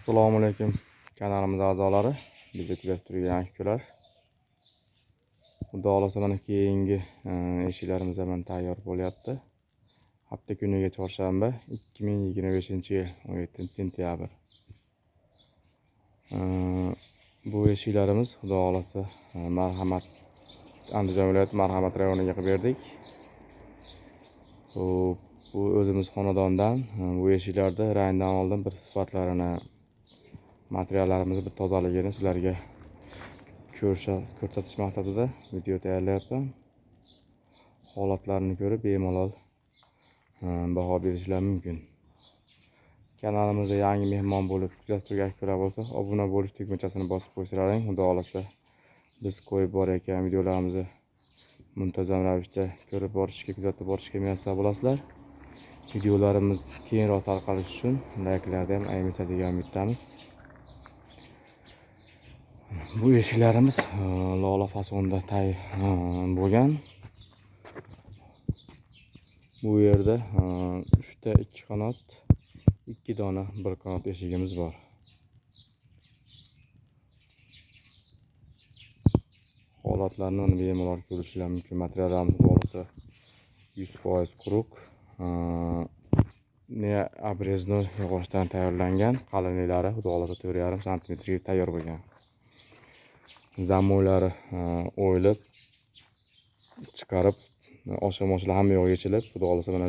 Assalomu alaykum kanalimiz a'zolari, bizni kuzatib turgan akalar. Xudo xolasa mana keyingi eshiklarimiz ham tayyor bo'lyapti. Hafta kuniga chorshanba 2025-yil 17-sentyabr. Bu eshiklarimiz Xudo xolasa Marhamat Andijon viloyati Marhamat rayoniga qilib berdik. Bu o'zimiz xonadondan bu eshiklarda rangdan oldin bir sifatlarini, materiallarimizni bir tozaligini sizlarga ko'rsatish maqsadida video tayyorlayapman. Holatlarini ko'rib bemalol baho berishlar mumkin. Kanalimizda yangi mehmon bo'lib kuzatib turgan akalar bo'lsa, obuna bo'lish tugmachasini bosib qo'ysalaring, Xudo xolasa biz qo'yib borayotgan videolarimizni muntazam ravishda ko'rib borishga, kuzatib borishga muyassar bo'lasizlar. Videolarimiz keyinroq tarqalishi uchun layklarni ham ayamasa degan umiddamiz. Bu eshiklarimiz lola fasonda bo'lgan. Bu yerda 3 ta 2 qanot, 2 dona 1 qanot eshigimiz bor. Holatlarni bemalol ko'rishlar mumkin. Materiallarimiz bo'lsa 100% quruq, obreznoy yog'ochdan tayyorlangan. Qalinliklari Xudo xolasa 4,5 sm ga tayyor bo'lgan. Zamoylari o'yilib, chiqarib, oshirmochlar hamma yo'q yechilib, Xudo xolasa mana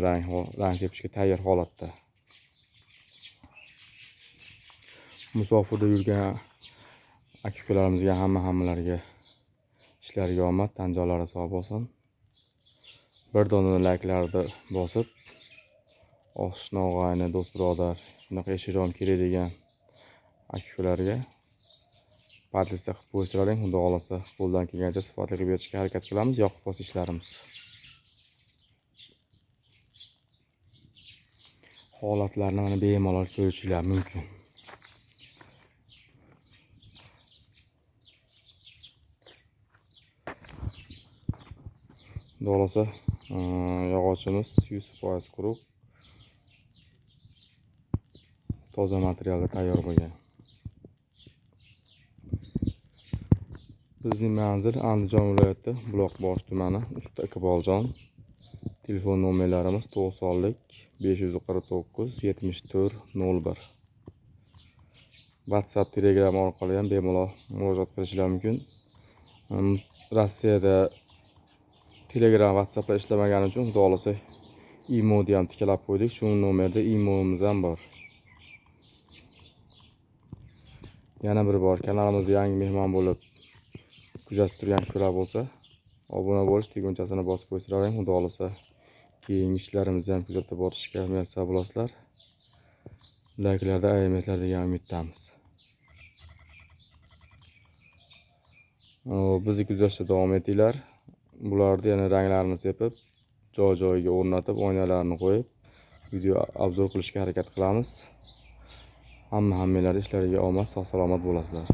rang sepishga tayyor holatda. Musofirda yurgan aka-ukalarimizga hammalariga ishlariga omad, tan joylari sog' bo'lsin. Bir dona layklarni bosib, oshna og'ayni, do'st birodar, shunaqa eshikrom kerak degan aka-ukalarga podlistga qilib qo'ysalaring, Xudo xolasa qo'ldan kelgancha sifatli qilib berishga harakat qilamiz. Yoqib qolsa ishlarimiz. Holatlarni mana bemalol ko'rishinglar mumkin. Xudo xolasa yog'ochimiz 100% quruq, toza materialda tayyor bo'lgan. Bizning manzil Andijon viloyati Buloqboshi tumani, Usta Iqboljon. Telefon nomerlarimiz 90lik 549 74 01. WhatsApp, Telegram orqali ham bemalol murojaat qilishlar mumkin. Rossiyada Telegram, WhatsApp ishlamagani uchun Xudo xolasa imo ham tiklab qo'ydik. Shu nomerda imomiz ham bor. Yana bir bor kanalimizga yangi mehmon bo'lib kuzatib turgan akalar bo'lsa, obuna bo'lish tugmachasini bosib qo'ysalaring, Xudo xolasa keyingi ishlarimizni ham kuzatib borishga muyassar bo'lasizlar. Layklarda ayamasizlar degan umiddamiz. Bizni kuzatishda davom etinglar. Bularni yana ranglarini sepib, joy-joyiga o'rnatib, oynalarni qo'yib, video obzor qilishga harakat qilamiz. Hammalar ishlariga omad, sog' salomat bo'lasizlar.